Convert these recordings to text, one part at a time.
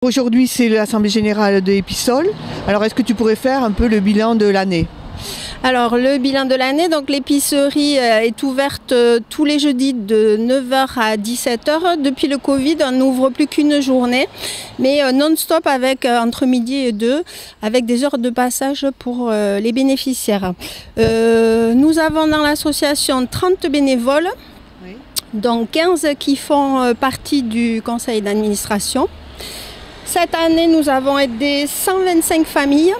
Aujourd'hui, c'est l'Assemblée générale de Épissol. Alors, est-ce que tu pourrais faire un peu le bilan de l'année? Alors, le bilan de l'année, donc l'épicerie est ouverte tous les jeudis de 9 h à 17 h. Depuis le Covid, on n'ouvre plus qu'une journée, mais non-stop avec entre midi et 2, avec des heures de passage pour les bénéficiaires. Nous avons dans l'association 30 bénévoles, oui, dont 15 qui font partie du conseil d'administration. Cette année, nous avons aidé 125 familles,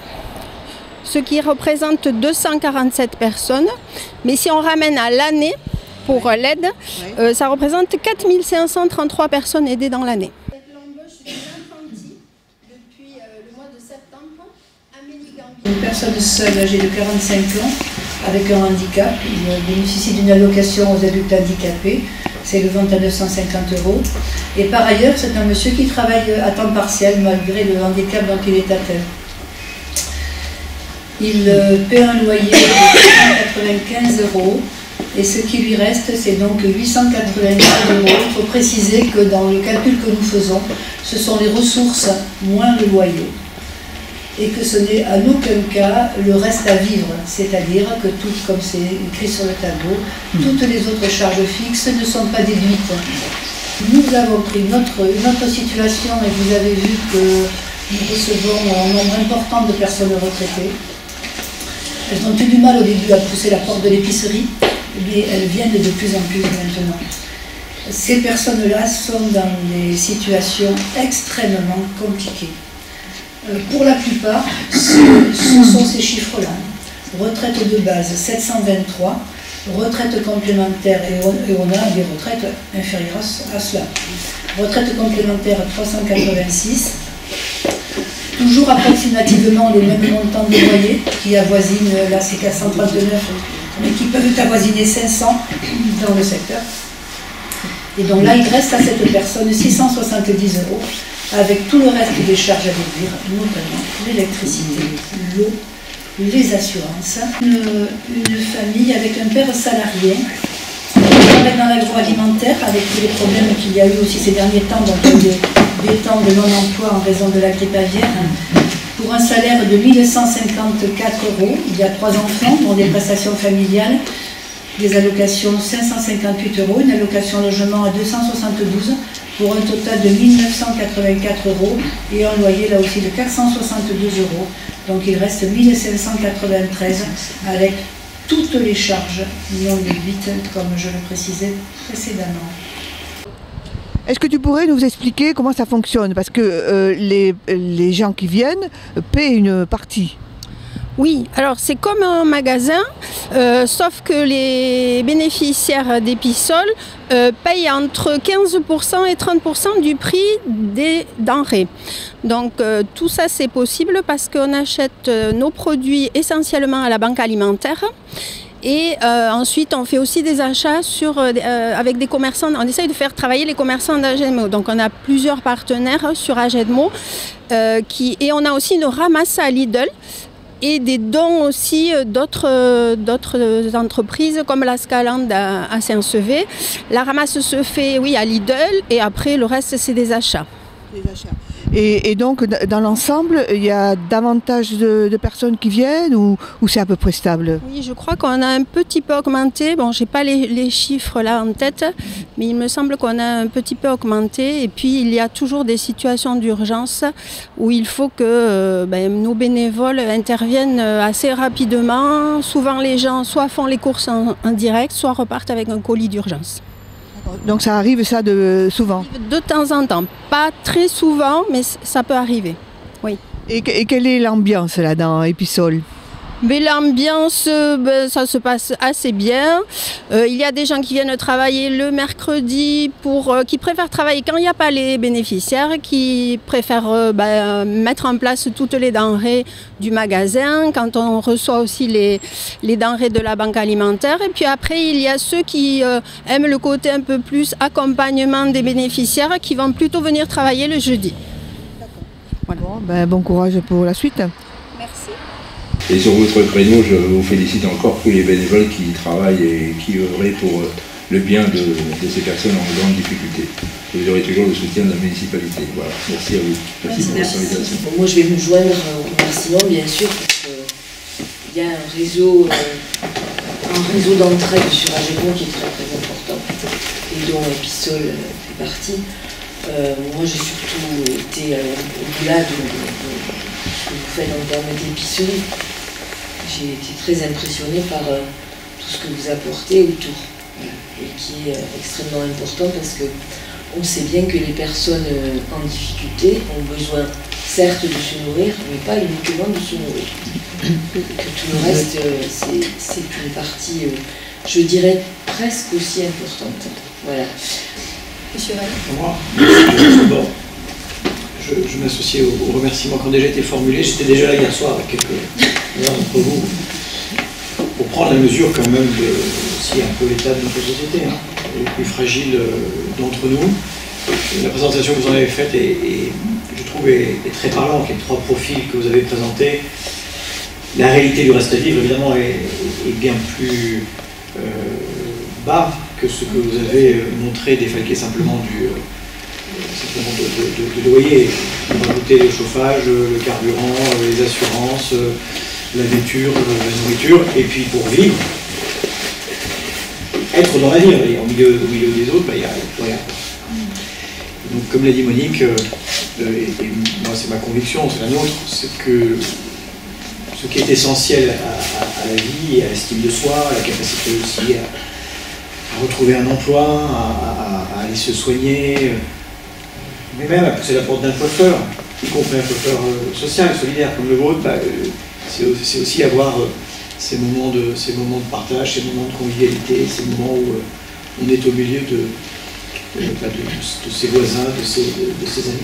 ce qui représente 247 personnes. Mais si on ramène à l'année pour l'aide, oui, ça représente 4 533 personnes aidées dans l'année. L'embauche d'une apprentie depuis le mois de septembre, Amélie Gambier. Une personne seule âgée de 45 ans avec un handicap, il bénéficie d'une allocation aux adultes handicapés, s'élevant à 950 €. Et par ailleurs, c'est un monsieur qui travaille à temps partiel malgré le handicap dont il est atteint. Il paie un loyer de 495 € et ce qui lui reste, c'est donc 895 €. Il faut préciser que dans le calcul que nous faisons, ce sont les ressources moins le loyer et que ce n'est en aucun cas le reste à vivre, c'est-à-dire que tout, comme c'est écrit sur le tableau, toutes les autres charges fixes ne sont pas déduites. Nous avons pris notre situation et vous avez vu que nous recevons un nombre important de personnes retraitées. Elles ont eu du mal au début à pousser la porte de l'épicerie, mais elles viennent de plus en plus maintenant. Ces personnes-là sont dans des situations extrêmement compliquées. Pour la plupart, ce sont ces chiffres-là. Retraite de base 723, retraite complémentaire, et on a des retraites inférieures à cela. Retraite complémentaire 386. Toujours approximativement les mêmes montants de loyer qui avoisinent, là c'est 439, mais qui peuvent avoisiner 500 dans le secteur. Et donc là il reste à cette personne 670 € avec tout le reste des charges à déduire, notamment l'électricité, l'eau, les assurances. Une famille avec un père salarié qui travaille dans l'agroalimentaire avec tous les problèmes qu'il y a eu aussi ces derniers temps, donc des temps de non-emploi en raison de la grippe aviaire, pour un salaire de 1154 €. Il y a 3 enfants pour des prestations familiales, des allocations 558 €, une allocation logement à 272 pour un total de 1984 € et un loyer là aussi de 462 €. Donc il reste 1593 avec toutes les charges non déduites, comme je le précisais précédemment. Est-ce que tu pourrais nous expliquer comment ça fonctionne? Parce que les gens qui viennent paient une partie. Oui, alors c'est comme un magasin, sauf que les bénéficiaires d'Épissol payent entre 15% et 30% du prix des denrées. Donc tout ça c'est possible parce qu'on achète nos produits essentiellement à la banque alimentaire. Et ensuite, on fait aussi des achats avec des commerçants. On essaye de faire travailler les commerçants d'Agedmo. Donc, on a plusieurs partenaires sur Agedmo. Et on a aussi une ramasse à Lidl et des dons aussi d'autres entreprises comme la Scalande à Saint-Sevé. La ramasse se fait, oui, à Lidl et après, le reste, c'est des achats. Des achats. Et donc, dans l'ensemble, il y a davantage de personnes qui viennent ou c'est à peu près stable? Oui, je crois qu'on a un petit peu augmenté. Bon, je n'ai pas les chiffres là en tête, mais il me semble qu'on a un petit peu augmenté. Et puis, il y a toujours des situations d'urgence où il faut que nos bénévoles interviennent assez rapidement. Souvent, les gens soit font les courses en direct, soit repartent avec un colis d'urgence. Donc ça arrive ça souvent? De temps en temps, pas très souvent, mais ça peut arriver, oui. Et quelle est l'ambiance là dans Épissol? Mais l'ambiance, ça se passe assez bien. Il y a des gens qui viennent travailler le mercredi, qui préfèrent travailler quand il n'y a pas les bénéficiaires, qui préfèrent mettre en place toutes les denrées du magasin, quand on reçoit aussi les denrées de la banque alimentaire. Et puis après, il y a ceux qui aiment le côté un peu plus accompagnement des bénéficiaires, qui vont plutôt venir travailler le jeudi. Voilà. Bon courage pour la suite. Merci. Et sur votre créneau, je vous félicite encore tous les bénévoles qui travaillent et qui œuvrent pour le bien de ces personnes en grande difficulté. Et vous aurez toujours le soutien de la municipalité. Voilà. Merci à vous. Merci pour votre invitation. Bon, moi, je vais me joindre au remerciement, bien sûr, parce qu'il y a un réseau d'entraide sur Ageron qui est très très important et dont Epissol fait partie. Moi, j'ai surtout été au-delà de ce que vous faites en termes d'épicerie. J'ai été très impressionnée par tout ce que vous apportez autour, et qui est extrêmement important parce que on sait bien que les personnes en difficulté ont besoin, certes, de se nourrir, mais pas uniquement de se nourrir. Que tout le reste, c'est une partie, je dirais, presque aussi importante. Voilà. Monsieur Vallet. Moi, bon, je m'associe aux remerciements qui ont déjà été formulés. J'étais déjà là hier soir avec quelques-uns d'entre vous pour prendre la mesure quand même de aussi un peu l'état de notre société, hein, les plus fragiles d'entre nous. La présentation que vous en avez faite je trouve est très parlante. Les trois profils que vous avez présentés, la réalité du reste à vivre évidemment est bien plus bas que ce que vous avez montré, défalqué simplement de loyer. Vous rajoutez le chauffage, le carburant, les assurances, la nourriture, et puis pour vivre, être dans la vie, au milieu des autres, il y a rien. Donc comme l'a dit Monique, et moi c'est ma conviction, c'est la nôtre, c'est que ce qui est essentiel à la vie, à l'estime de soi, à la capacité aussi à retrouver un emploi, à aller se soigner, mais même à pousser la porte d'un coiffeur, y compris un coiffeur social, solidaire comme le vôtre, c'est aussi avoir ces moments de partage, ces moments de convivialité, ces moments où on est au milieu de ses voisins, de ses amis.